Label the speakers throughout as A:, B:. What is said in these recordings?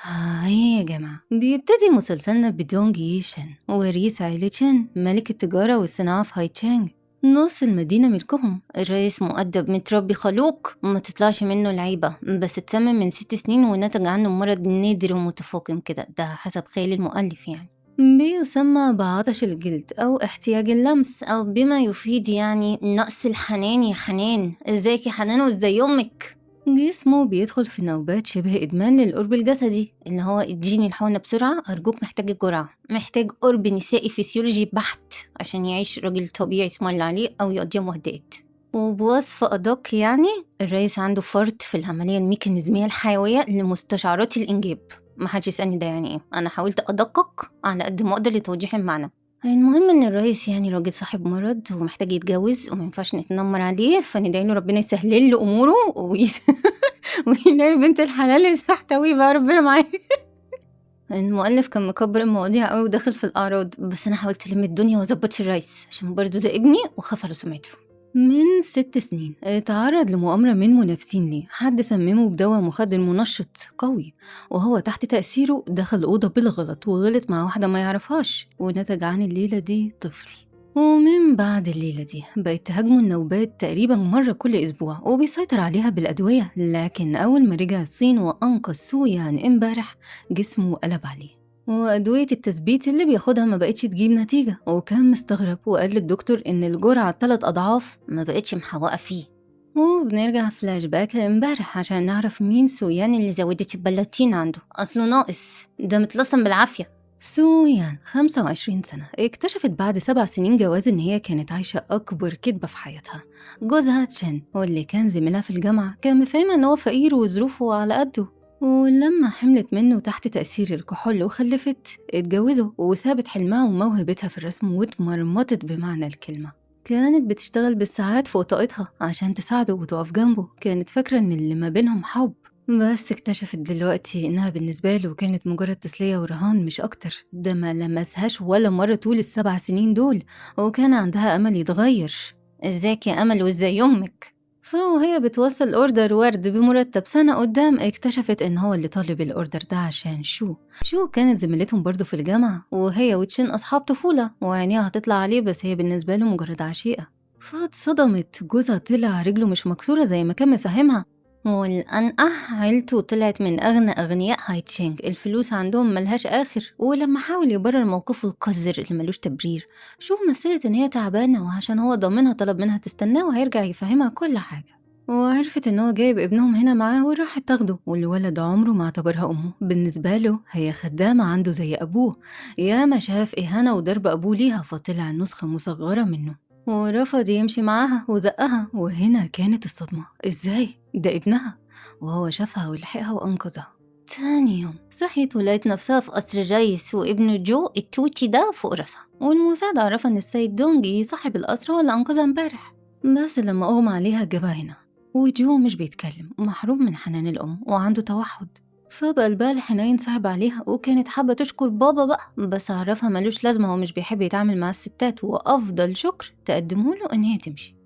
A: هاي يا جماعة، بيبتدي مسلسلنا بدونج ييشن وريس عيلة شن ملك التجارة والصناعة في هاي تشانج. نص المدينة ملكهم، الرئيس مؤدب متربي خلوق ما تطلعش منه العيبة، بس اتسمم من 6 سنين ونتج عنه مرض نادر ومتفاقم كده، ده حسب خيال المؤلف يعني. بيسمى بعطش الجلد أو احتياج اللمس أو بما يفيد يعني نقص الحنان. يا حنان ازيك يا حنان وازاي أمك؟ جسمه بيدخل في نوبات شبه إدمان للقرب الجسدي، اللي هو اديني الحقنة بسرعة أرجوك، محتاج الجرعة، محتاج قرب نسائي فسيولوجي بحت عشان يعيش راجل طبيعي اسمه اللي عليه أو يقضي مهدئات. وبوصف أدق يعني الرئيس عنده فرط في العملية الميكانيزمية الحيوية لمستشعرات الإنجاب. محدش يسألني ده يعني إيه، أنا حاولت أدقق على قد ما أقدر لتوضيح المعنى. المهم ان الرئيس يعني راجل صاحب مرض ومحتاج يتجوز ومينفعش نتنمر عليه، فندعي له ربنا يسهل له اموره ويلاقي بنت الحلال اللي تحتويه بقى ربنا معاه. المؤلف كان مكبر المواضيع قوي وداخل في الاعراض، بس انا حاولت الم الدنيا واظبط الرئيس عشان برضو ده ابني وخاف على سمعته. من 6 سنين اتعرض لمؤامرة من منافسين ليه، حد سممه بدواء مخدر منشط قوي، وهو تحت تأثيره دخل الأوضة بالغلط وغلط مع واحدة ما يعرفهاش، ونتج عن الليلة دي طفل. ومن بعد الليلة دي بقت تهاجمه النوبات تقريبا مرة كل أسبوع وبيسيطر عليها بالأدوية، لكن أول ما رجع الصين وأنقذ سويان امبارح جسمه قلب عليه، وأدوية التثبيت اللي بياخدها ما بقتش تجيب نتيجة، وكان مستغرب وقال للدكتور إن الجرعة 3 أضعاف ما بقتش محوقة فيه. وبنرجع فلاش باك لامبارح عشان نعرف مين سويان اللي زودت البلاتين عنده، أصله ناقص ده متلصم بالعافية. سويان 25 سنة اكتشفت بعد 7 سنين جواز إن هي كانت عايشة أكبر كدبة في حياتها. جوزها تشن واللي كان زميلها في الجامعة كان مفهمة إن هو فقير وظروفه على قده، ولما حملت منه تحت تأثير الكحول وخلفت اتجوزوا وسابت حلمها وموهبتها في الرسم واتمرمطت بمعنى الكلمة. كانت بتشتغل بالساعات فوق طاقتها عشان تساعده وتقف جنبه، كانت فاكرة إن اللي ما بينهم حب، بس اكتشفت دلوقتي إنها بالنسبة له كانت مجرد تسلية ورهان مش أكتر. ده ما لمسهاش ولا مرة طول ال7 سنين دول، وكان عندها أمل يتغير. ازيك يا أمل وازاي أمك؟ فوهي بتوصل اوردر ورد بمرتب سنة قدام اكتشفت ان هو اللي طالب الاوردر ده عشان شو كانت زميلتهم برضو في الجامعة، وهي وتشين اصحاب طفولة وعينيها هتطلع عليه، بس هي بالنسبة له مجرد عشيقة. فاتصدمت، جوزها طلع رجله مش مكسورة زي ما كان مفهمها، والأنقح عيلته طلعت من أغنى أغنياء هايتشينج، الفلوس عندهم ملهاش آخر. ولما حاول يبرر موقفه القذر اللي ملوش تبرير، مثلت إن هي تعبانة وعشان هو ضامنها طلب منها تستناه وهيرجع يفهمها كل حاجة. وعرفت إن هو جايب ابنهم هنا معاه وراحت تاخده، والولد عمره ما اعتبرها أمه، بالنسبة له هي خدامة عنده زي أبوه. ياما شاف إهانة وضرب أبوه ليها فطلع نسخة مصغرة منه، ورفض يمشي معاها وزقها. وهنا كانت الصدمة، ازاي ده ابنها؟ وهو شافها ولحقها وأنقذها. تاني يوم صحيت ولقيت نفسها في قصر الريس وابنه جو التوتي ده فوق راسها، والمساعدة عرفها ان السيد دونجي صاحب القصر هو اللي أنقذها امبارح. بس لما أغمى عليها جابها هنا، وجو مش بيتكلم، محروم من حنان الأم وعنده توحد. فبقى البال حنين صعب عليها وكانت حابة تشكر بابا بقى، بس عرفها ملوش لازمة ومش بيحب يتعامل مع الستات، وأفضل شكر تقدموله إن هي تمشي.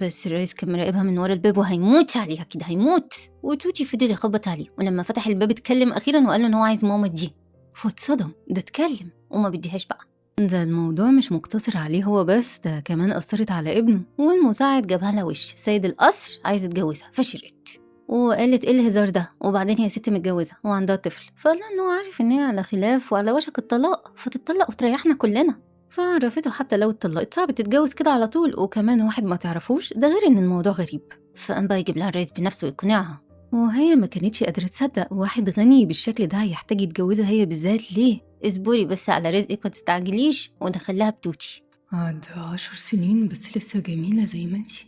A: بس الرئيس كان مراقبها من ورا الباب وهيموت عليها كده هيموت، وتوتي فضل يخبط عليه، ولما فتح الباب اتكلم أخيرا وقال له إن هو عايز ماما تجي، فاتصدم، ده اتكلم وما بديهاش بقى. ده الموضوع مش مقتصر عليه هو بس، ده كمان أثرت على ابنه، والمساعد جابها لها وش سيد القصر عايز يتجوزها فشرت، وقالت ايه الهزار ده، وبعدين هي ست متجوزة وعندها طفل، فقال لها ان هو عارف ان هي على خلاف وعلى وشك الطلاق فتتطلق وتريحنا كلنا. فعرفته حتى لو اتطلقت صعب تتجوز كده على طول، وكمان واحد ما تعرفوش، ده غير ان الموضوع غريب. فقام بقى يجيب لها الرئيس بنفسه ويقنعها، وهي ما كانتش قادرة تصدق واحد غني بالشكل ده هيحتاج يتجوزها هي بالذات ليه. اصبري بس على رزقك ما تستعجليش، ودخلها بتوتي. عندها 10 سنين بس لسه جميلة زي ما انتي.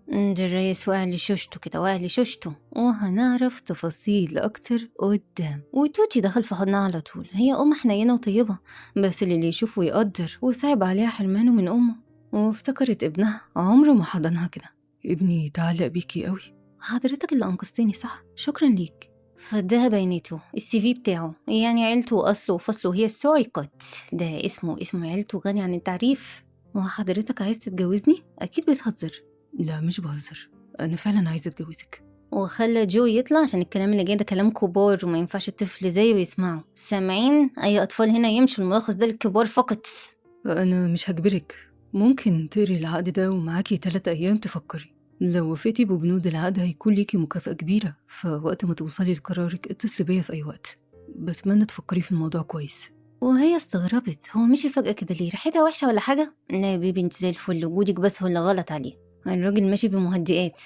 A: ده الرئيس واقع لشوشته كده، واقع لشوشته، وهنعرف تفاصيل أكتر قدام. وتوتي دخل في حضنها على طول، هي أم حنينة وطيبة، بس اللي يشوفه يقدر، وصعب عليها حرمانه من أمه. وافتكرت ابنها عمره ما حضنها كده. ابني يتعلق بيكي قوي. حضرتك اللي أنقذتني صح، شكرا ليك. فادها بياناته السي في بتاعه، يعني عيلته وأصله وفصله هي السويقت، ده اسم عيلته غني عن التعريف. وحضرتك عايز تتجوزني؟ أكيد بتهزر. لا مش بهزر، أنا فعلا عايزة أتجوزك. وخلى جو يطلع عشان الكلام اللي جاي ده كلام كبار وما ينفعش الطفل زيه يسمعه. سامعين؟ أي أطفال هنا يمشوا، الملخص ده للكبار فقط.
B: أنا مش هجبرك، ممكن تقري العقد ده ومعاكي 3 أيام تفكري. لو وافقتي ببنود العقد هيكون ليكي مكافأة كبيرة، فوقت ما توصلي لقرارك اتصلي بيا في أي وقت. بتمنى تفكري في الموضوع كويس.
A: وهي استغربت، هو مشي فجأة كده ليه؟ ريحتها وحشة ولا حاجة؟ لا يا بيبي، انت زي الفل، وجودك بس هو اللي غلط عليه. الراجل ماشي بمهدئات.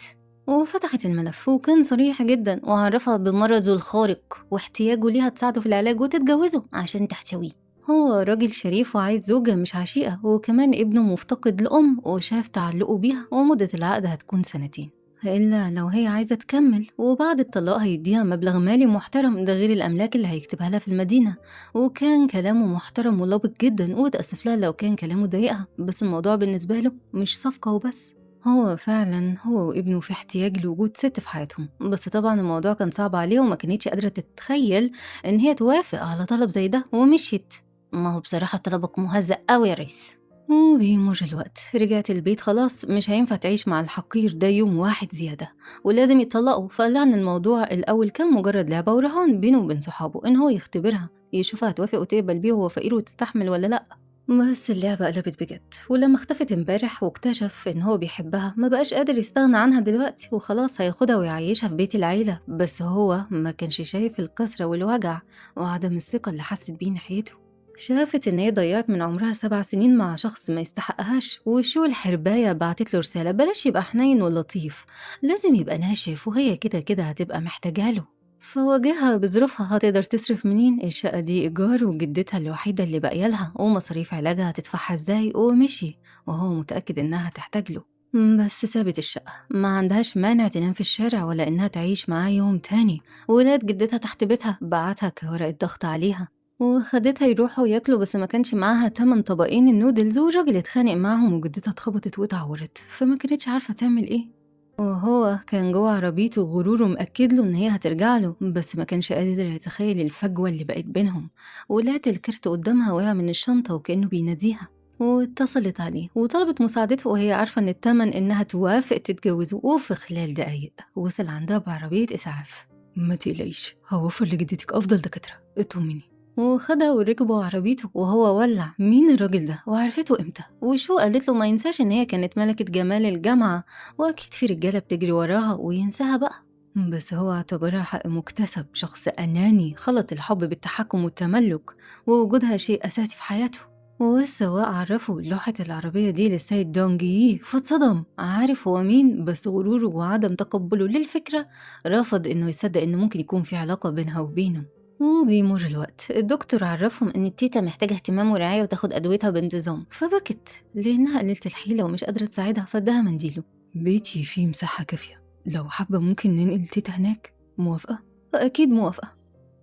A: وفتحت الملف وكان صريح جدا، وعرفها بمرضه الخارق واحتياجه ليها تساعده في العلاج وتتجوزه عشان تحتويه. هو راجل شريف وعايز زوجة مش عشيقة، وكمان ابنه مفتقد لأم وشاف تعلقه بيها، ومدة العقد هتكون 2 سنين. إلا لو هي عايزة تكمل، وبعد الطلاق هيديها مبلغ مالي محترم، ده غير الأملاك اللي هيكتبها لها في المدينة. وكان كلامه محترم ولبق جدا، وتأسف لها لو كان كلامه ضايقها، بس الموضوع بالنسبة له مش صفقة وبس. هو فعلا هو وابنه في احتياج لوجود ست في حياتهم، بس طبعا الموضوع كان صعب عليه وما كانتش قادرة تتخيل إن هي توافق على طلب زي ده ومشيت. ما هو بصراحة طلبك مهزأ أوي يا ريس. وبيمر الوقت، رجعت البيت خلاص، مش هينفع تعيش مع الحقير ده يوم واحد زيادة، ولازم يتطلقوا. فقال لها إن الموضوع الأول كان مجرد لعبة ورهان بينه وبين صحابه، إن هو يختبرها يشوفها هتوافق وتقبل بيه وهو فقير وتستحمل ولا لأ. بس اللعبة قلبت بجد، ولما اختفت امبارح واكتشف إن هو بيحبها ما بقاش قادر يستغنى عنها دلوقتي، وخلاص هياخدها ويعيشها في بيت العيلة. بس هو ما كانش شايف الكسرة والوجع وعدم الثقة اللي حست بيه ناحيته. شافت إن هي ضيعت من عمرها 7 سنين مع شخص ما يستحقهاش، وشو الحرباية بعتت له رسالة بلاش يبقى حنين ولطيف، لازم يبقى ناشف، وهي كده كده هتبقى محتاجاله. فواجهها بظروفها، هتقدر تصرف منين؟ الشقة دي إيجار، وجدتها الوحيدة اللي باقية لها، ومصاريف علاجها هتدفعها ازاي؟ ومشي وهو متأكد إنها هتحتاج له. بس سابت الشقة، ما عندهاش مانع تنام في الشارع ولا إنها تعيش معاه يوم تاني. ولاد جدتها تحت بيتها، بعتها كورقة ضغط عليها، وخدتها يروحوا ياكلوا، بس ما كانش معاها 8 طبقين النودلز، والراجل اتخانق معاهم وجدتها اتخبطت واتعورت، فما كانتش عارفة تعمل ايه. وهو كان جوه عربيته غروره مأكد له إن هي هترجع له، بس ما كانش قادر يتخيل الفجوة اللي بقت بينهم. ولقت الكارت قدامها وقع من الشنطة وكأنه بيناديها، واتصلت عليه وطلبت مساعدته، وهي عارفة إن التمن إنها توافق تتجوزه. وفي خلال دقايق وصل عندها بعربية إسعاف.
B: ما تقلقيش، هوفر لجدتك أفضل دكاترة، اطمني.
A: وخدها وركبوا عربيته، وهو ولع مين الراجل ده وعرفته امتى. وشو قالت له ما ينساش ان هي كانت ملكة جمال الجامعة، واكيد في رجالة بتجري وراها وينساها بقى. بس هو اعتبرها حق مكتسب، شخص أناني خلط الحب بالتحكم والتملك، ووجودها شيء أساسي في حياته. والسواق عرفه لوحة العربية دي للسيد دونجي، فاتصدم، عارف هو مين، بس غروره وعدم تقبله للفكرة رفض انه يصدق انه ممكن يكون في علاقة بينها وبينه. وبيمر الوقت، الدكتور عرفهم ان التيتا محتاجة اهتمام ورعاية وتاخد ادويتها بانتظام، فبكت لانها قليلة الحيلة ومش قادرة تساعدها، فاداها منديله.
B: بيتي فيه مساحة كافية، لو حابة ممكن ننقل تيتا هناك، موافقة؟
A: فاكيد موافقة.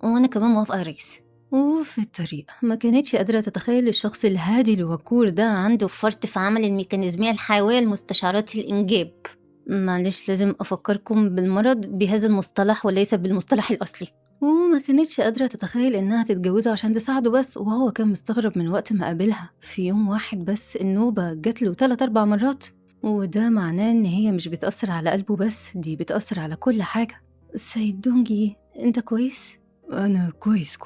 A: وانا كمان موافقة يا ريس. وفي الطريق ما كانتش قادرة تتخيل الشخص الهادي الوقور ده عنده فرط في عمل الميكانيزمية الحيوية لمستشعرات الإنجاب. معلش لازم أفكركم بالمرض بهذا المصطلح وليس بالمصطلح الأصلي. وما كانتش قادرة تتخيل إنها تتجوزه عشان تساعده بس، وهو كان مستغرب من وقت ما قابلها في يوم واحد بس النوبة جات له 3-4 مرات. وده معناه إن هي مش بتأثر على قلبه بس، دي بتأثر على كل حاجة. سيد دونجي، أنت كويس؟
B: أنا كويس،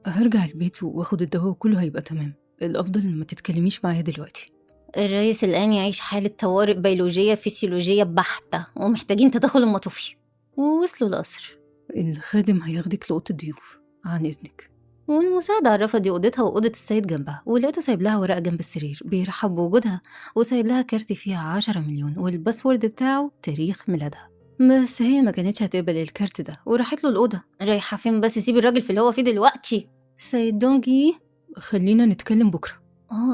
B: هرجع البيت واخد الدواء وكله هيبقى تمام. الأفضل ما تتكلميش معايا دلوقتي.
A: الرئيس الآن يعيش حالة طوارئ بيولوجية فسيولوجية بحتة، ومحتاجين تدخل المطوفي. ووصلوا القصر.
B: الخادم هياخدك لأوضة الضيوف، عن إذنك.
A: والمساعد عرفها دي أوضتها وأوضة السيد جنبها، ولقيته سايب لها ورقة جنب السرير بيرحب بوجودها، وسايب لها كارت فيها 10 مليون، والباسورد بتاعه تاريخ ميلادها. بس هي ما كانتش هتقبل الكارت ده، وراحت له الأوضة. رايحة فين بس؟ سيبي الراجل في اللي هو فيه دلوقتي. سيد دونجي،
B: خلينا نتكلم بكرة.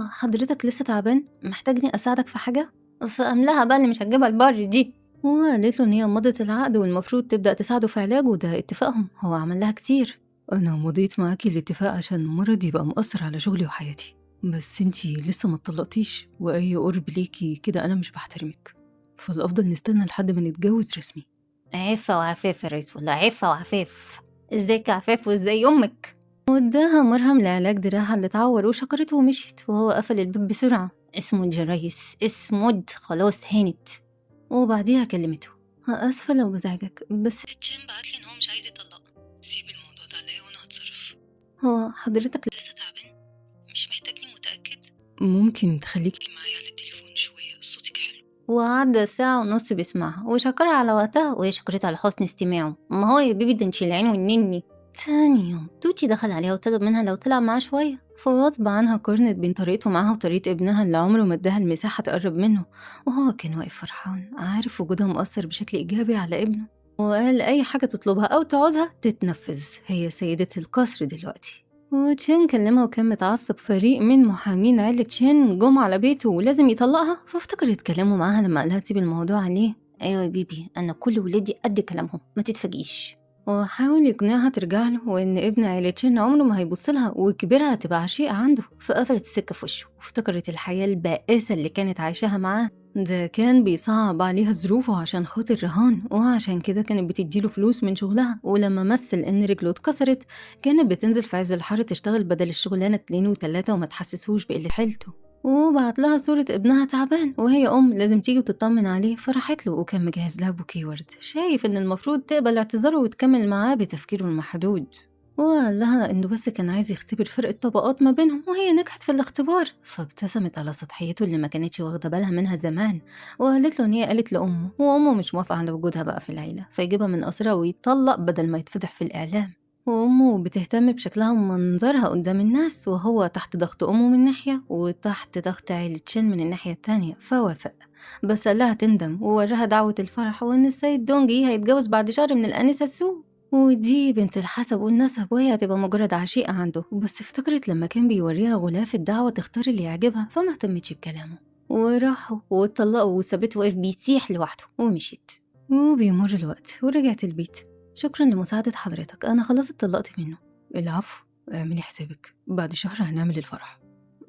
A: حضرتك لسه تعبان؟ محتاجني أساعدك في حاجة؟ فأملها بقى اللي مش هتجيبها البر دي. وقالت له إن هي مضت العقد والمفروض تبدأ تساعده في علاجه، ده اتفاقهم، هو عمل لها كتير.
B: أنا مضيت معاكي الاتفاق عشان مرضي يبقى مؤثر على شغلي وحياتي، بس انتي لسه ما اتطلقتيش، وأي قرب ليكي كده أنا مش بحترمك، فالأفضل نستنى لحد ما نتجوز رسمي.
A: عفة وعفاف يا ريس، ولا عفة وعفاف. ازيك يا عفاف وازاي أمك؟ واداها مرهم لعلاج دراعها اللي اتعور، وشكرته ومشيت، وهو قفل الباب بسرعة. اسمه يا ريس، اسمه خلاص هانت. وبعديها كلمته. آسفة لو بزعجك، بس
B: تشين بعتلي إن هو مش عايز يطلق. سيب الموضوع ده عليا وأنا هتصرف.
A: هو حضرتك
B: لسه تعبان؟ مش محتاجني متأكد؟ ممكن تخليكي معايا على التليفون شوية، صوتك حلو.
A: وعدى ساعة ونص بيسمعها وشكرها على وقتها وهي شكرت على حسن استماعه. ما هو يا بيبي ده انتي العين والنني. تاني يوم توتي دخل عليها وطلب منها لو تلعب معاه شوية، فغصب عنها قارنت بين طريقته معاها وطريقة ابنها اللي عمره ما اداها المساحة تقرب منه، وهو كان واقف فرحان عارف وجودها مؤثر بشكل إيجابي على ابنه، وقال أي حاجة تطلبها أو تعوزها تتنفذ، هي سيدة القصر دلوقتي. وتشين كلمها وكان متعصب. فريق من محامين عيلة تشين جم على بيته ولازم يطلقها، فافتكرت كلامه معاها لما قالها تسيب الموضوع عليه. ايوه يا بيبي انا كل ولادي قد كلامهم ما تتفاجئيش. وحاول يقنعها ترجع له وان ابن عيلة تشين عمره ما هيبص لها وكبرها هتبقى عشيقة عنده، فقفلت السكة في وشه وافتكرت الحياة البائسة اللي كانت عايشاها معاه. ده كان بيصعب عليها ظروفه عشان خاطر رهان، وعشان كده كانت بتديله فلوس من شغلها، ولما مثل ان رجله اتكسرت كانت بتنزل في عز الحر تشتغل بدل الشغلانة 2 و3 وما تحسسوش بقلة حيلته. وبعت لها صورة ابنها تعبان وهي لازم تيجي وتطمن عليه، فرحت له وكان مجهز لها بوكيه ورد، شايف ان المفروض تقبل اعتذاره وتكمل معاه بتفكيره المحدود. وقال لها انه بس كان عايز يختبر فرق الطبقات ما بينهم وهي نجحت في الاختبار، فابتسمت على سطحيته اللي ما كانتش واخده بالها منها زمان، وقالت له ان هي قالت لامه وامه مش موافقه على وجودها بقى في العيله، فيجيبها من قصرها ويطلق بدل ما يتفضح في الاعلام. وأمه بتهتم بشكلها ومنظرها قدام الناس، وهو تحت ضغط أمه من ناحية وتحت ضغط عيلة تشين من الناحية التانية، فوافق. بس قالها تندم ووراها دعوة الفرح وإن السيد دونجي هيتجوز بعد شهر من الآنسة سو، ودي بنت الحسب والنسب وهي هتبقى مجرد عشيقة عنده. بس افتكرت لما كان بيوريها غلاف الدعوة تختار اللي يعجبها، فما اهتمتش بكلامه وراحوا واتطلقوا وسابته واقف بيسيح لوحده ومشيت. وبيمر الوقت ورجعت البيت. شكرا لمساعدة حضرتك، أنا خلاص اتطلقت منه.
B: العفو، اعملي حسابك بعد شهر هنعمل الفرح.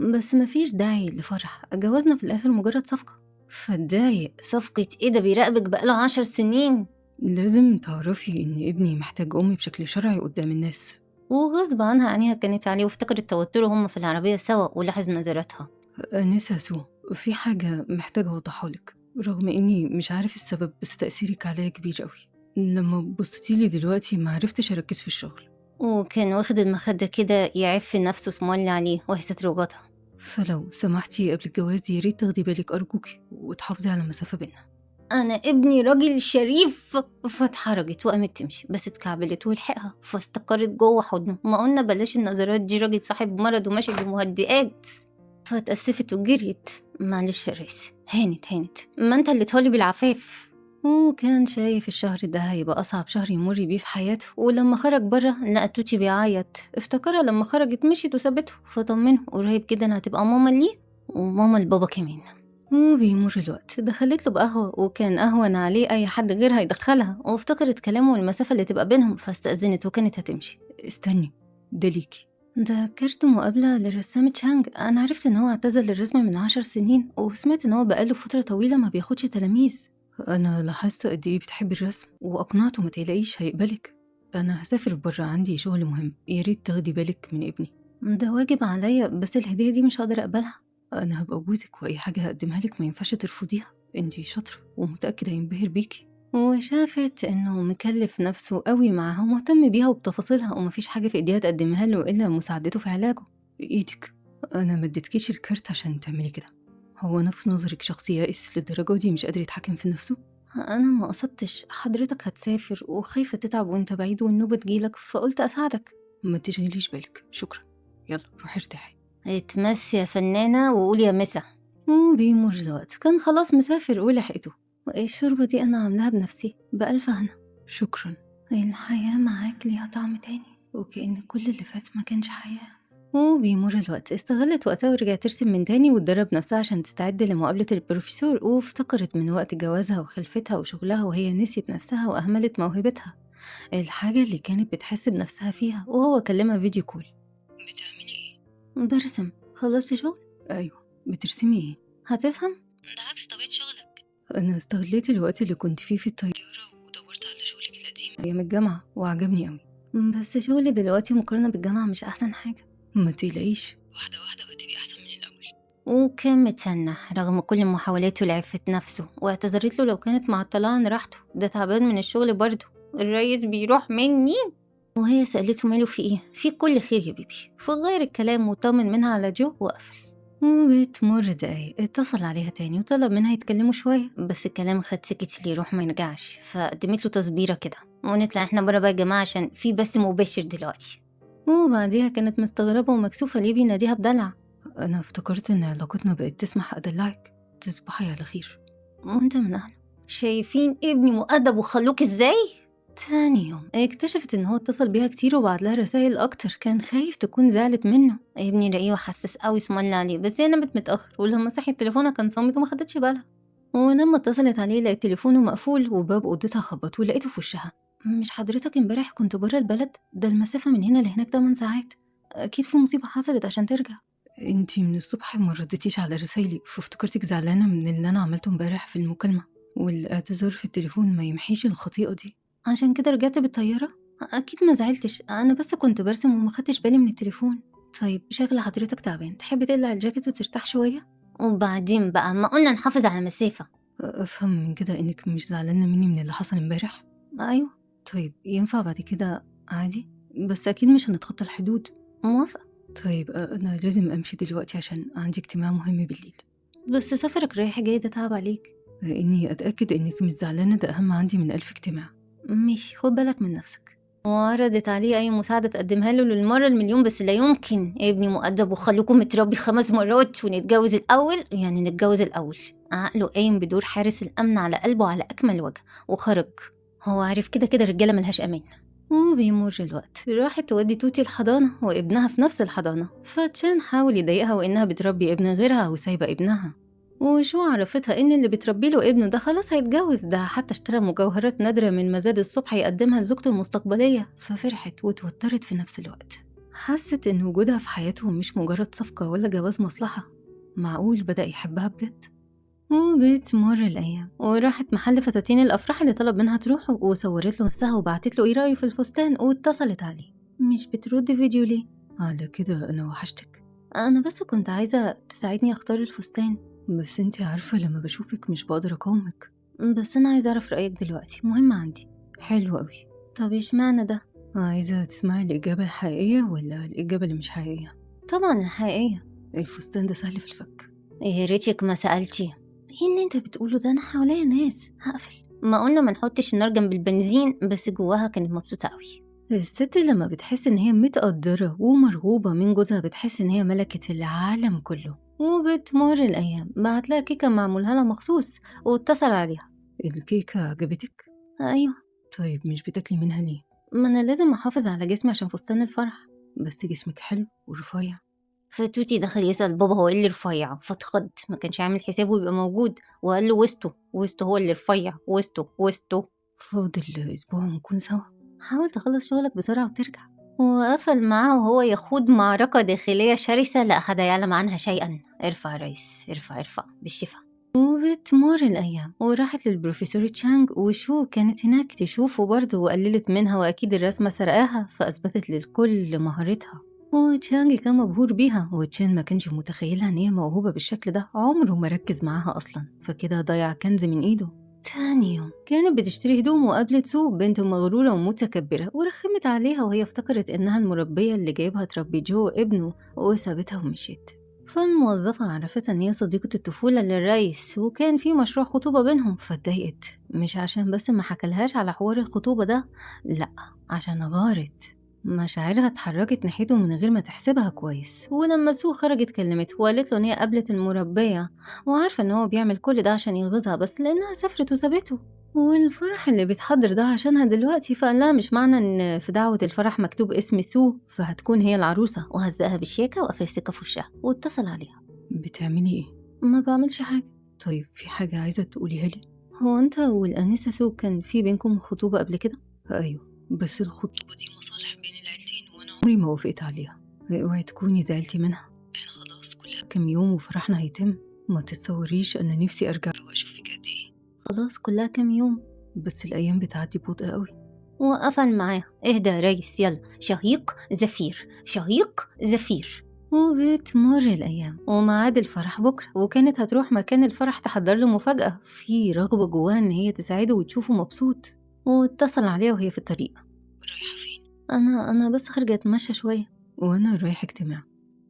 A: بس مفيش داعي لفرح، جوازنا في الآخر مجرد صفقة. فاتضايق. صفقة ايه ده بيراقبك بقاله 10 سنين؟
B: لازم تعرفي إن ابني محتاج أمي بشكل شرعي قدام الناس.
A: وغصب عنها عينيها كانت عليه وافتكرت توتره هما في العربية سوا ولاحظ نظراتها.
B: أنسة سو، في حاجة محتاجة أوضحها لك، رغم إني مش عارف السبب بس تأثيرك عليا كبير أوي. لما بصيتيلي دلوقتي معرفتش أركز في الشغل،
A: وكان واخد المخدة كده يعف نفسه اسمولي عليه وهي ستروجاتها.
B: فلو سمحتي قبل الجواز ياريت تاخدي بالك أرجوكي وتحافظي على مسافة بينا.
A: أنا ابني راجل شريف. فاتحرجت وقامت تمشي بس اتكعبلت ولحقها فاستقرت جوه حضنه. ما قلنا بلاش النظرات دي، راجل صاحب مرض وماشي بمهدئات. فاتأسفت وجريت. معلش يا ريس، هانت ما انت اللي طالب العفاف. وكان شايف الشهر ده هيبقى أصعب شهر يمر بيه في حياته، ولما خرج بره لقى توتي بيعيط، افتكرها لما خرجت مشيت وسابته، فطمنه قريب جدا هتبقى ماما ليه وماما لبابا كمان. وبيمر الوقت دخلت له بقهوة وكان أهون عليه أي حد غيرها يدخلها، وافتكرت كلامه والمسافة اللي تبقى بينهم فاستأذنت وكانت هتمشي.
B: استني، ده ليكي.
A: ده كارت مقابلة للرسام تشانج. أنا عرفت إن هو اعتزل الرسم من 10 سنين، وسمعت إن هو بقاله فترة طويلة ما بياخدش تلاميذ.
B: أنا لاحظت قد إيه بتحبي الرسم وأقنعته ما تقلقيش هيقبلك. أنا هسافر برا عندي شغل مهم، ياريت تاخدي بالك من ابني.
A: ده واجب عليا، بس الهدية دي مش هقدر أقبلها.
B: أنا هبقى جوزك وأي حاجة هقدمها لك ما ينفعش ترفضيها، انتي شاطرة ومتأكدة هينبهر بيكي.
A: وشافت إنه مكلف نفسه قوي معاها ومهتم بيها وبتفاصيلها، ومفيش حاجة في إيديها تقدمها له إلا مساعدته في علاجه.
B: بإيدك. أنا ما اديتكيش الكارت عشان تعملي كده. هو أنا في نظرك شخص يائس للدرجة دي مش قادر يتحكم في نفسه؟
A: أنا ما قصدتش، حضرتك هتسافر وخايفة تتعب وإنت بعيد والنوبة تجيلك فقلت أساعدك.
B: ما تشغليش بالك، شكرا. يلا روحي ارتاحي.
A: اتمسي يا فنانة وقولي يا مسا. وبيمر الوقت كان خلاص مسافر ولحقته. وإيه الشوربة دي أنا عاملاها بنفسي بألف هنا.
B: شكرا.
A: الحياة معاك ليها طعم تاني، وكأن كل اللي فات ما كانش حياة. وبيمر الوقت استغلت وقتها ورجعت ترسم من تاني وتدرب نفسها عشان تستعد لمقابلة البروفيسور، وافتكرت من وقت جوازها وخلفتها وشغلها وهي نسيت نفسها وأهملت موهبتها، الحاجة اللي كانت بتحس بنفسها فيها. وهو كلمها فيديو كول.
B: بتعملي ايه؟
A: برسم. خلصتي شغل؟
B: أيوة، بترسمي ايه؟
A: هتفهم؟
B: ده عكس طبيعة شغلك. أنا استغليت الوقت اللي كنت فيه في الطيارة ودورت على شغلك القديم أيام الجامعة وعجبني أوي.
A: بس شغلي دلوقتي مقارنة بالجامعة مش أحسن حاجة.
B: ما تقلقيش، واحدة واحدة وهتبقي أحسن من الأول.
A: وكان متسنح رغم كل محاولاته لعفة نفسه، واعتذرت له لو كانت معطلة عن راحته، ده تعبان من الشغل برضه، الريس بيروح مني. وهي سألته ماله في ايه؟ في كل خير يا بيبي، فغير الكلام وطمن منها على جو وقفل. وبتمر دقايق اتصل عليها تاني وطلب منها يتكلموا شوية، بس الكلام خد سكت اللي يروح ما يرجعش، فقدمت له تصبيرة كده، ونطلع احنا برا بقى يا جماعة عشان في بث مباشر دلوقتي. وبعديها كانت مستغربة ومكسوفة ليه بيناديها بدلع.
B: أنا افتكرت إن علاقتنا بقت تسمح أدلعك. تصبحي على خير.
A: وانت من أهله. شايفين ابني مؤدب وخلوك ازاي؟ تاني يوم اكتشفت ان هو اتصل بيها كتير وبعت لها رسائل اكتر، كان خايف تكون زعلت منه. ابني رقيق وحساس قوي اسم الله عليه، بس هي نامت متاخر، ولما صحيت تليفونها كان صامت وما خدتش بالها. ولما اتصلت عليه لقيت تليفونه مقفول وباب اوضتها خبط ولقيته في وشها. مش حضرتك امبارح كنت بره البلد؟ ده المسافه من هنا لهناك 8 ساعات، اكيد في مصيبه حصلت عشان ترجع.
B: انتي من الصبح ما ردتيش على رسايلي، فافتكرتك زعلانة من اللي أنا عملته امبارح في المكالمة، والاعتذار في التليفون ما يمحيش الخطيئة دي.
A: عشان كده رجعت بالطياره؟ اكيد ما زعلتش، انا بس كنت برسم وما خدتش بالي من التليفون. طيب شكل حضرتك تعبان، تحب تقلع الجاكيت وترتاح شويه؟ وبعدين بقى ما قلنا نحافظ على مسافه.
B: أفهم من كده إنك مش زعلانة مني من اللي حصل امبارح؟
A: ايوه.
B: طيب ينفع بعد كده عادي؟ بس أكيد مش هنتخطى الحدود.
A: موافقه.
B: طيب أنا لازم أمشي دلوقتي عشان عندي اجتماع مهم بالليل.
A: بس سفرك رايح جاي ده تعب عليك.
B: إني أتأكد إنك مش زعلانة ده أهم عندي من 1000 اجتماع.
A: ماشي، خد بالك من نفسك. وعرضت عليه أي مساعدة تقدمها له للمرة المليون، بس لا يمكن، ابني مؤدب وخلوكم متربي 5 مرات ونتجوز الأول، يعني نتجوز الأول. عقله قايم بدور حارس الأمن على قلبه على أكمل وجه، وخرج. هو عارف كده كده الرجالة ملهاش أمان. وبيمر الوقت، راحت تودي توتي الحضانة وابنها في نفس الحضانة، فتشان حاول يضايقها وإنها بتربي ابن غيرها وسايبة ابنها. وشو عرفتها إن اللي بتربي له ابنه ده خلاص هيتجوز، ده حتى اشترى مجوهرات نادرة من مزاد الصبح يقدمها لزوجته المستقبلية، ففرحت وتوترت في نفس الوقت. حست إن وجودها في حياته مش مجرد صفقة ولا جواز مصلحة، معقول بدأ يحبها بجد. وبتمر الأيام وراحت محل فساتين الأفراح اللي طلب منها تروحه، وصورت له نفسها وبعتت له إيه رأيه في الفستان، واتصلت عليه. مش بترد فيديو ليه؟
B: على كده أنا وحشتك.
A: أنا بس كنت عايزة تساعدني أختار الفستان.
B: بس انتي عارفة لما بشوفك مش بقدر أقاومك.
A: بس أنا عايزة أعرف رأيك دلوقتي، مهم عندي.
B: حلو قوي.
A: طب اشمعنى ده؟
B: عايزة تسمعي الإجابة الحقيقية ولا الإجابة اللي مش حقيقية؟
A: طبعا الحقيقية.
B: الفستان ده سهل في الفك.
A: يا ريتك ما سألتي. ايه اللي انت بتقوله ده؟ انا حواليا ناس، هقفل. ما قلنا ما نحطش النار جنب البنزين، بس جواها كانت مبسوطة قوي.
B: الست لما بتحس إن هي متقدرة ومرغوبة من جوزها بتحس إن هي ملكة العالم كله.
A: وبتمر الأيام، بعتلها كيكة معمولها لها مخصوص واتصل عليها.
B: الكيكة عجبتك؟
A: أيوة.
B: طيب مش بتاكلي منها ليه؟
A: ما أنا لازم أحافظ على جسمي عشان فستان الفرح.
B: بس جسمك حلو ورفيع.
A: فتوتي دخل يسأل بابا هو ايه اللي رفيع، فاتخض، ما كانش عامل حسابه يبقى موجود، وقال له وسطه هو اللي رفيع، وسطه.
B: فاضل أسبوع ونكون سوا.
A: حاول تخلص شغلك بسرعة وترجع. وقفل معاه وهو يخوض معركة داخلية شرسة لا أحد يعلم عنها شيئا. ارفع يا ريس، ارفع بالشفا. وبتمر الأيام وراحت للبروفيسور تشانغ، وشو كانت هناك تشوفه برضه وقللت منها، وأكيد الرسمة سرقاها، فأثبتت للكل مهارتها. وتشانغ كان مبهور بيها، وتشان ما كانش متخيلها إن هي موهوبة بالشكل ده، عمره ما ركز معاها أصلا، فكده ضيع كنز من إيده. تاني يوم كانت بتشتري هدوم وقابلت سو، بنت مغرورة ومتكبرة، ورخمت عليها وهي افتكرت إنها المربية اللي جايبها تربي جو ابنه، وسابتها ومشيت. فالموظفة عرفت إن هي صديقة الطفولة للرئيس، وكان في مشروع خطوبة بينهم، فاتضايقت، مش عشان بس ما حكلهاش على حوار الخطوبة ده، لأ، عشان غارت. مشاعرها اتحركت ناحيته من غير ما تحسبها كويس. ولما سو خرجت كلمته وقالت له ان هي قابلت المربية، وعارفة ان هو بيعمل كل ده عشان يغيظها بس لانها سافرت وسابته، والفرح اللي بيتحضر ده عشانها دلوقتي، فقال لها مش معنى ان في دعوة الفرح مكتوب اسم سو فهتكون هي العروسة، وهزقها بالشيكة وقفل السكة في وشها واتصل عليها.
B: بتعملي ايه؟
A: ما بعملش حاجة.
B: طيب في حاجة عايزة تقوليها لي؟
A: هو انت والانسة سو كان في بينكم خطوبة قبل كده؟
B: ايوه، بس الخطوبة دي مصالح بين العيلتين وانا عمري ما وافقت عليها. اوعي تكوني زعلتي منها، احنا خلاص كلها كام يوم وفرحنا هيتم. ما تتصوريش انا نفسي ارجع واشوفك قد ايه.
A: خلاص كلها كام يوم.
B: بس الايام بتعدي ببطء قوي.
A: وقفل معاه. اهدى يا ريس، يلا شهيق زفير شهيق زفير. وبتمر الأيام وميعاد الفرح بكرة، وكانت هتروح مكان الفرح تحضر له مفاجأة، في رغبة جواها إن هي تساعده وتشوفه مبسوط. واتصل عليها وهي في الطريق.
B: رايحة فين؟
A: أنا بس خارجة أتمشى شوية.
B: وأنا رايح اجتماع.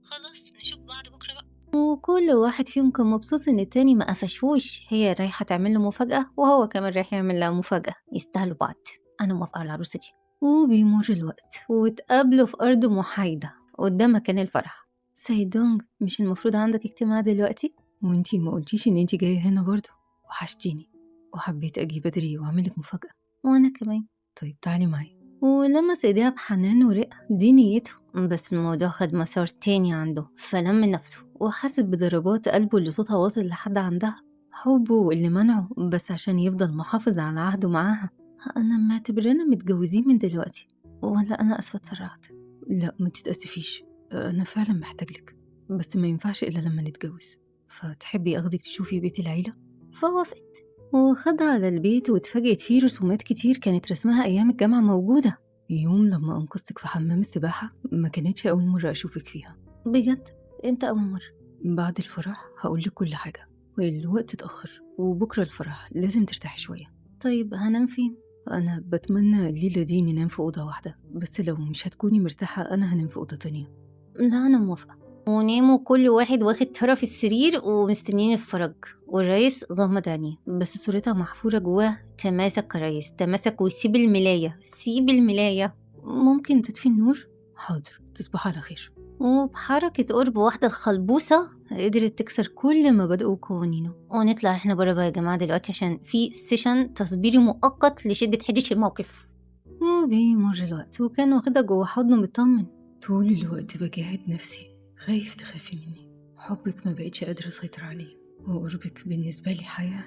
A: خلاص نشوف بعض بكرة بقى. وكل واحد فيهم كان مبسوط إن التاني ما قفشوش، هي رايحة تعمل له مفاجأة وهو كمان رايح يعمل لها مفاجأة، يستاهلوا بعض. أنا موافقة على العروسة دي. وبيمر الوقت واتقابلوا في أرض محايدة قدام مكان الفرح. سيدونج، مش المفروض عندك اجتماع دلوقتي؟
B: وانتي ما قلتيش إن انتي جاية هنا برضه، وحشتيني وحبيت أجي بدري وأعملك مفاجأة.
A: وأنا كمان.
B: طيب تعالي معايا.
A: ولمس ايديها بحنان ورقة، دي نيته. بس الموضوع خد مسار تاني عنده، فلم نفسه وحس بضربات قلبه اللي صوتها واصل لحد عندها. حبه اللي منعه بس عشان يفضل محافظ على عهده معاها. أنا معتبرنا متجوزين من دلوقتي، ولا أنا أسفة اتسرعت؟
B: لا ما تتأسفيش، أنا فعلا محتاجلك، بس ما ينفعش إلا لما نتجوز. فتحبي أخدك تشوفي بيت العيلة؟
A: فوافقت وخدها على البيت، واتفاجئت فيه رسومات كتير كانت رسمها أيام الجامعة موجودة.
B: يوم لما أنقذتك في حمام السباحة ما كانتش أول مرة أشوفك فيها.
A: بجد؟ امتى أول مرة؟
B: بعد الفرح هقولك كل حاجة، والوقت اتأخر وبكرة الفرح لازم ترتاحي شوية.
A: طيب هنام فين؟
B: أنا بتمنى الليلة دي ننام في أوضة واحدة، بس لو مش هتكوني مرتاحة أنا هنام في أوضة تانية.
A: لا أنا موافقة. وناموا كل واحد واخد طرف السرير ومستنيين الفرج، والرئيس غمض عينيه بس صورتها محفورة جواه. تماسك يا ريس، تماسك، وسيب الملاية، سيب الملاية. ممكن تطفي النور؟
B: حاضر، تصبح على خير.
A: وبحركة قرب واحدة الخلبوسة قدرت تكسر كل مبادئه وقوانينه. ونطلع احنا برا بقى يا جماعة دلوقتي عشان في سيشن تصبيري مؤقت لشدة حدة الموقف. وبيمر الوقت وكان واخدها جوه حضنه مطمن.
B: طول الوقت بجاهد نفسي، خايف تخافي مني. حبك ما بقتش قادرة أسيطر عليه، وقربك بالنسبة لي حياة.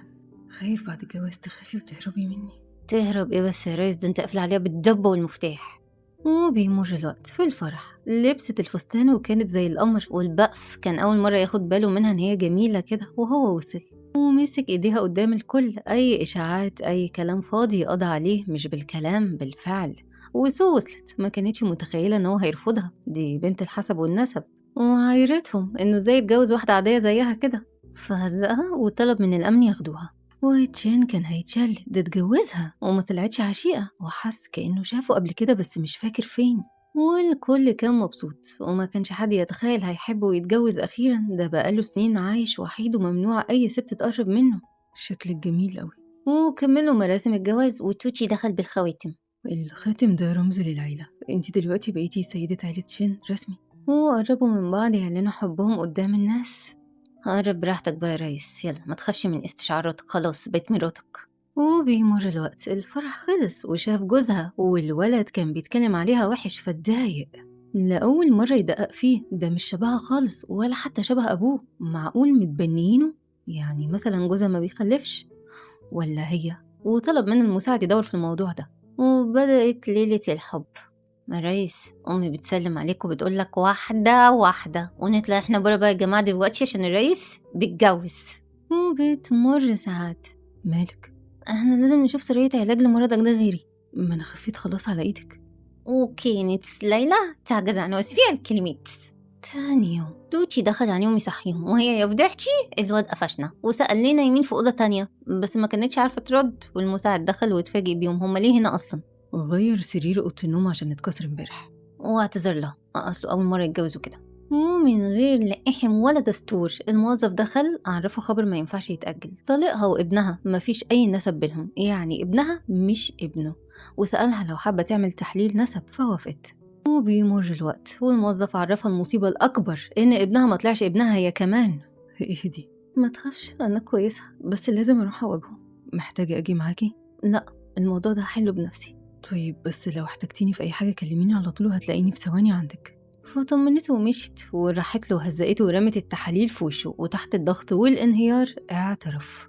B: خايف بعد الجواز تخافي وتهربي مني.
A: تهرب ايه بس يا ريس، ده انت قافل عليها بالدبة والمفتاح. وبيمر الوقت في الفرح لبست الفستان وكانت زي القمر، والبقف كان أول مرة ياخد باله منها إن هي جميلة كده. وهو وصل ومسك إيديها قدام الكل، أي إشاعات أي كلام فاضي قضى عليه، مش بالكلام بالفعل. وسو وصلت ما كانتش متخيلة إن هو هيرفضها، دي بنت الحسب والنسب، وعايرتهم إنه زي يتجوز واحدة عادية زيها كده. فهزقها وطلب من الأمن ياخدوها. وتشين كان هيتشل، ده اتجوزها وما طلعتش عشيقة، وحس كأنه شافه قبل كده بس مش فاكر فين. والكل كان مبسوط وما كانش حد يتخيل هيحبه ويتجوز أخيرا، ده بقاله سنين عايش وحيد وممنوع أي ست تقرب منه.
B: شكلك جميل أوي.
A: وكملوا مراسم الجواز وتوتشي دخل بالخواتم.
B: الخاتم ده رمز للعيلة، انتي دلوقتي بقيتي سيدة عيلة شين رسمي.
A: وقربوا من بعض يعلنوا حبهم قدام الناس. قرب براحتك بقى يا ريس، يلا ما تخافش من استشعاراتك، خلاص بقيت مراتك. وبيمر الوقت الفرح خلص وشاف جوزها، والولد كان بيتكلم عليها وحش فاتضايق. لأول مرة يدقق فيه، ده مش شبهها خالص ولا حتى شبه أبوه. معقول متبنيينه؟ يعني مثلا جوزها ما بيخلفش ولا هي؟ وطلب من المساعد يدور في الموضوع ده. وبدأت ليلة الحب. ما ريس، أمي بتسلم عليك وبتقولك واحدة واحدة، ونطلع احنا برا بقى يا جماعة دلوقتي عشان الرئيس بيتجوز. وبتمر ساعات.
B: مالك؟
A: احنا لازم نشوف طريقة علاج لمرضك ده غيري.
B: ما أنا خفيت خلاص على إيدك.
A: وكانت ليلى تعجز عن وصفها الكلمات. تاني يوم توتشي دخل عليهم يصحيهم، وهي يا فضحتي الواد قفشنا وسأل لنا يمين في أوضة تانية، بس ما كانتش عارفة ترد. والمساعد دخل واتفاجئ بيهم، هما ليه هنا أصلا؟
B: غير سرير أوضة النوم عشان اتكسر امبارح.
A: واعتذر لها، أصله أول مرة يتجوزوا كده. ومن غير لقحم ولا دستور الموظف دخل عرفه خبر ما ينفعش يتأجل، طليقها وابنها مفيش أي نسب بينهم، يعني ابنها مش ابنه. وسألها لو حابة تعمل تحليل نسب فوافقت. وبيمر الوقت والموظف عرفها المصيبة الأكبر، إن ابنها ما طلعش ابنها هي كمان.
B: اهدي.
A: ما تخافش أنا كويسة، بس لازم أروح أواجهه.
B: محتاجة أجي معاكي؟
A: لا، الموضوع ده حله بنفسي.
B: طيب بس لو احتجتيني في أي حاجة كلميني على طول وهتلاقيني في ثواني عندك.
A: فطمنته ومشت، وراحت له وهزقته ورمت التحاليل في وشه، وتحت الضغط والانهيار اعترف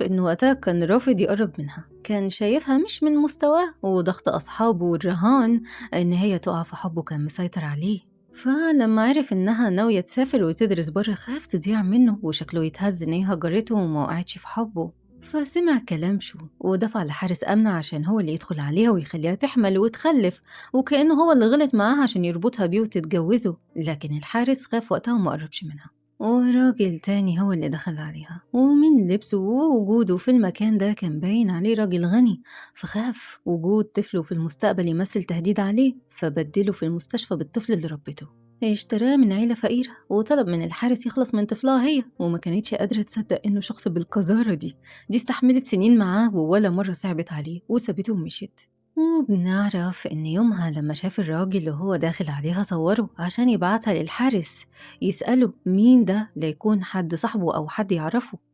A: إنه وقتها كان رافض يقرب منها، كان شايفها مش من مستواه، وضغط أصحابه والرهان إن هي تقع في حبه كان مسيطر عليه. فلما عرف إنها ناوية تسافر وتدرس بره خاف تضيع منه، وشكله يتهز إن هي هجرته وما وقعتش في حبه. فسمع كلام شو ودفع لحارس أمنة عشان هو اللي يدخل عليها ويخليها تحمل وتخلف، وكأنه هو اللي غلط معاها عشان يربطها بيه وتتجوزه. لكن الحارس خاف وقتها وما قربش منها، وراجل تاني هو اللي دخل عليها، ومن لبسه ووجوده في المكان ده كان باين عليه راجل غني. فخاف وجود طفله في المستقبل يمثل تهديد عليه، فبدله في المستشفى بالطفل اللي ربته. اشتراه من عيلة فقيرة وطلب من الحارس يخلص من طفلها هي، وما كانتش قادرة تصدق إنه شخص بالقذارة دي استحملت سنين معاه ولا مرة صعبت عليه وسابته ومشيت. وبنعرف إن يومها لما شاف الراجل اللي هو داخل عليها صوره عشان يبعتها للحارس يسأله مين ده، ليكون حد صاحبه أو حد يعرفه.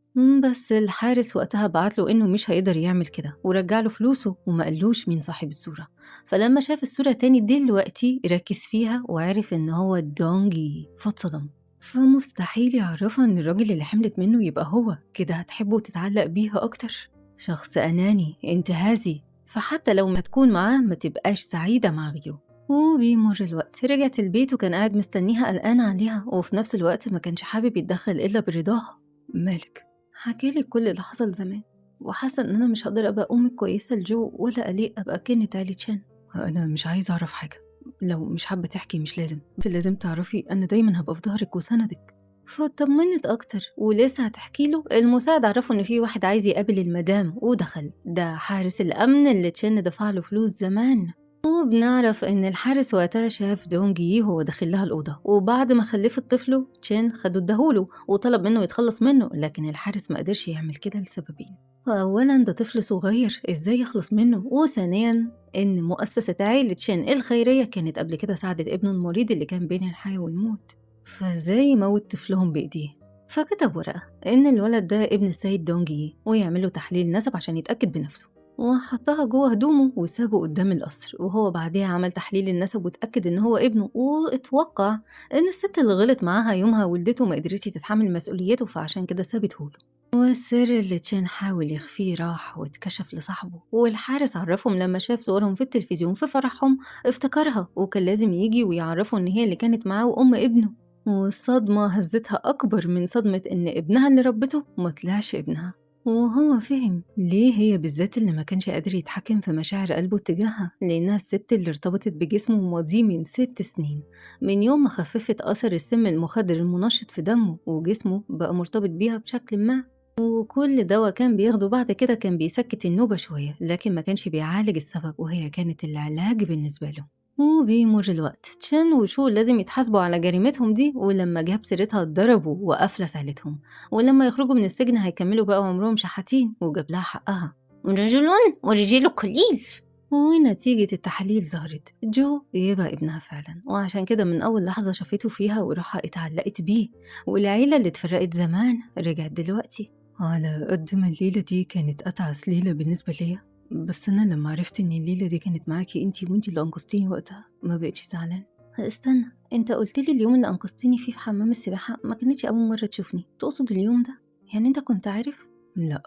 A: بس الحارس وقتها بعتله إنه مش هيقدر يعمل كده ورجعله فلوسه وما قالوش مين صاحب الصورة. فلما شاف الصورة تاني دلوقتي ركز فيها وعرف إن هو دونجي فاتصدم. فمستحيل يعرفها إن الراجل اللي حملت منه يبقى هو، كده هتحبه وتتعلق بيها أكتر. شخص أناني انتهازي، فحتى لو ما تكون معاه ما تبقاش سعيدة مع غيره. وبيمر الوقت، رجعت البيت وكان قاعد مستنيها قلقان عليها، وفي نفس الوقت ما كانش حابب يتدخل إلا برضاها.
B: مالك؟
A: حكالي كل اللي حصل زمان، وحاسة إن أنا مش هقدر أبقى أم كويسة لجو ولا أليق أبقى كنة عيلة شان.
B: أنا مش عايزة أعرف حاجة، لو مش حابة تحكي مش لازم، بس لازم تعرفي أنا دايما هبقى في ظهرك وسندك.
A: فطمنت أكتر، ولسه هتحكي له المساعد عرفه إن في واحد عايز يقابل المدام ودخل، ده حارس الأمن اللي تشن دفع له فلوس زمان. وبنعرف إن الحارس وقتها شاف دونجي وهو داخل لها الأوضة، وبعد ما خلفت طفله تشين خده اداهوله وطلب منه يتخلص منه، لكن الحارس ما قدرش يعمل كده لسببين. فأولا ده طفل صغير إزاي يخلص منه، وثانيا إن مؤسسة عيلة شين الخيرية كانت قبل كده ساعدت ابنه المريض اللي كان بين الحياة والموت، فازاي يموت طفلهم بإيديه. فكتب ورقة إن الولد ده ابن السيد دونجي ويعمله تحليل نسب عشان يتأكد بنفسه، وحطها جوه هدومه وسابه قدام القصر. وهو بعديها عمل تحليل النسب واتأكد إن هو ابنه، واتوقع إن الست اللي غلط معاها يومها والدته ما قدرتش تتحمل مسؤوليته، فعشان كده سابته له. والسر اللي تشين حاول يخفيه راح واتكشف لصاحبه، والحارس عرفهم لما شاف صورهم في التلفزيون في فرحهم افتكرها، وكان لازم يجي ويعرفوا إن هي اللي كانت معاه وأم ابنه. والصدمة هزتها أكبر من صدمة إن ابنها اللي ربته ما طلعش ابنها. وهو فهم ليه هي بالذات اللي ما كانش قادر يتحكم في مشاعر قلبه تجاهها، لأنها الست اللي ارتبطت بجسمه وماضيه من 6 سنين، من يوم ما خففت أثر السم المخدر المنشط في دمه وجسمه بقى مرتبط بيها بشكل ما. وكل دواء كان بياخده بعد كده كان بيسكت النوبة شوية، لكن ما كانش بيعالج السبب، وهي كانت العلاج بالنسبة له. وبيمر الوقت، تشان وشو لازم يتحاسبوا على جريمتهم دي، ولما جاب سيرتها اتضربوا وأفلس عيلتهم، ولما يخرجوا من السجن هيكملوا بقى عمرهم شحاتين، وجاب لها حقها. رجل ورجال قليل. ونتيجة التحاليل ظهرت جو يبقى ابنها فعلا، وعشان كده من أول لحظة شافته فيها وروحها اتعلقت بيه، والعيلة اللي اتفرقت زمان رجعت دلوقتي.
B: على قد ما الليلة دي كانت أتعس ليلة بالنسبة ليا، بس أنا لما عرفت إن الليلة دي كانت معاكي انتي اللي أنقذتيني وقتها ما بقتش زعلان.
A: استنى، انت قلتلي اليوم اللي أنقذتني فيه في حمام السباحة ما كانتش أول مرة تشوفني، تقصد اليوم ده؟ يعني انت كنت عارف؟
B: لا،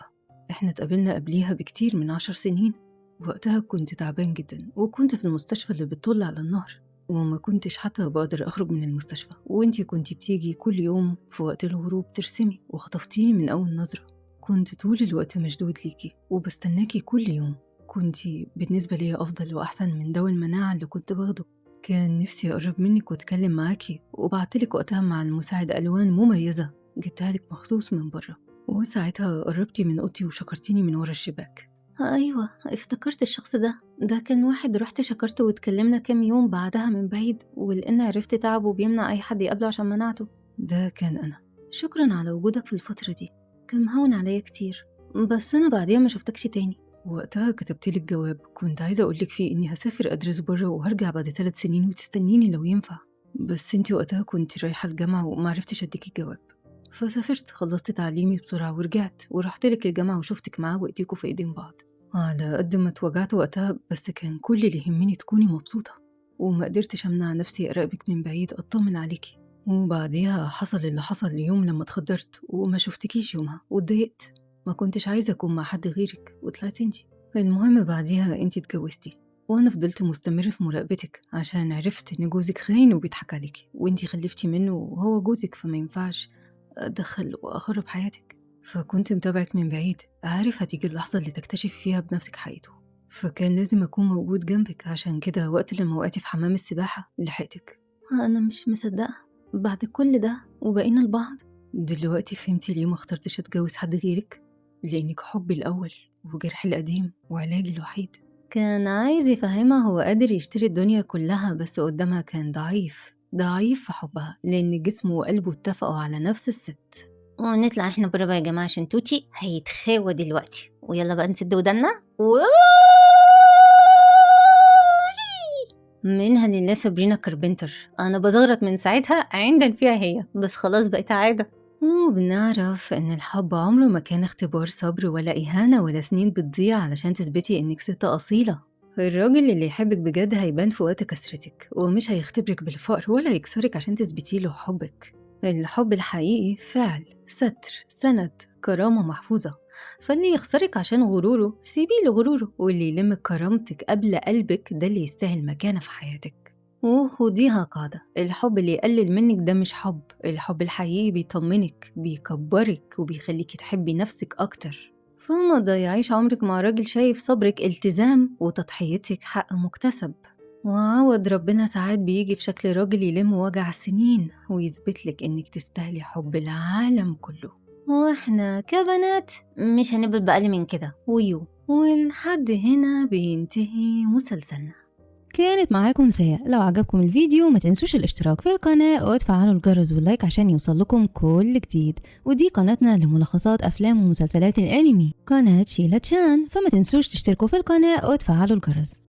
B: إحنا اتقابلنا قبليها بكتير من 10 سنين. وقتها كنت تعبان جدا وكنت في المستشفى اللي بتطل على النهر، وما كنتش حتى بقدر أخرج من المستشفى، وانتي كنتي بتيجي كل يوم في وقت الغروب ترسمي، وخطفتيني من أول نظرة. كنت طول الوقت مشدود ليكي وبستناكي كل يوم، كنتي بالنسبة لي أفضل وأحسن من دواء المناعة اللي كنت باخده. كان نفسي أقرب منك وأتكلم معاكي، وبعتلك وقتها مع المساعد ألوان مميزة جبتها لك مخصوص من بره، وساعتها قربتي من أوضتي وشكرتيني من ورا الشباك.
A: أيوة افتكرت الشخص ده كان واحد رحت شكرته واتكلمنا كام يوم بعدها من بعيد، ولأن عرفت تعبه بيمنع أي حد يقابله عشان مناعته.
B: ده كان أنا.
A: شكرا على وجودك في الفترة دي، كان مهون عليا كتير، بس أنا بعديها ما شفتكش تاني.
B: وقتها كتبتلك جواب كنت عايزة أقولك فيه إني هسافر أدرس بره وهرجع بعد 3 سنين وتستنيني لو ينفع، بس انتي وقتها كنت رايحة الجامعة ومعرفتش أديكي الجواب، فسافرت خلصت تعليمي بسرعة ورجعت ورحتلك الجامعة وشفتك معاه وإيديكوا في إيدين بعض. على قد ما اتوجعت وقتها، بس كان كل اللي يهمني تكوني مبسوطة، وما قدرتش أمنع نفسي أراقبك من بعيد أطمن عليكي. وبعديها حصل اللي حصل اليوم لما اتخدرت وما شفتكيش يومها واتضايقت، ما كنتش عايزة أكون مع حد غيرك وطلعت انتي. المهم بعديها انتي اتجوزتي، وأنا فضلت مستمرة في مراقبتك عشان عرفت إن جوزك خاين وبيضحك عليكي، وانتي خلفتي منه وهو جوزك، فما ينفعش أدخل وأخرب حياتك. فكنت متابعك من بعيد، عارف هتيجي اللحظة اللي تكتشف فيها بنفسك حقيقته، فكان لازم أكون موجود جنبك، عشان كده وقت لما وقعتي في حمام السباحة لحقتك.
A: أنا مش مصدقة، بعد كل ده وبقينا لبعض.
B: دلوقتي فهمتي ليه ما اخترتش أتجوز حد غيرك؟ لأنك حبي الأول وجرحي القديم وعلاجي الوحيد.
A: كان عايز يفهمها هو قادر يشتري الدنيا كلها، بس قدامها كان ضعيف في حبها، لأن جسمه وقلبه اتفقوا على نفس الست. ونطلع احنا بره بقى يا جماعة، عشان توتي هيتخاوى دلوقتي. ويلا بقى نسد ودنا. منها لله سابرينا كاربنتر، أنا بزغرط من ساعتها عندن فيها هي، بس خلاص بقت عادة. وبنعرف إن الحب عمره ما كان اختبار صبر ولا إهانة ولا سنين بتضيع علشان تثبتي إنك ست أصيلة. الراجل اللي يحبك بجد هيبان في وقت كسرتك، ومش هيختبرك بالفقر ولا يكسرك عشان تثبتي له حبك. الحب الحقيقي فعل، ستر، سند، كرامة محفوظة. فاللي يخسرك عشان غروره سيبيه لغروره، واللي يلمك كرامتك قبل قلبك ده اللي يستاهل مكانة في حياتك. وخديها قاعدة، الحب اللي يقلل منك ده مش حب. الحب الحقيقي بيطمنك، بيكبرك، وبيخليكي تحبي نفسك أكتر. فما تضيعيش عمرك مع راجل شايف صبرك التزام وتضحيتك حق مكتسب. وعوض ربنا ساعات بيجي في شكل راجل يلم وجع سنين ويثبتلك إنك تستاهلي حب العالم كله. واحنا كبنات مش هنبقى بأقل من كده. ولحد هنا بينتهي مسلسلنا.
C: كانت معاكم سيا. لو عجبكم الفيديو ما تنسوش الاشتراك في القناة وتفعلوا الجرس واللايك عشان يوصل لكم كل جديد. ودي قناتنا لملخصات أفلام ومسلسلات الأنمي، قناة شيلا تشان، فما تنسوش تشتركوا في القناة وتفعلوا الجرس.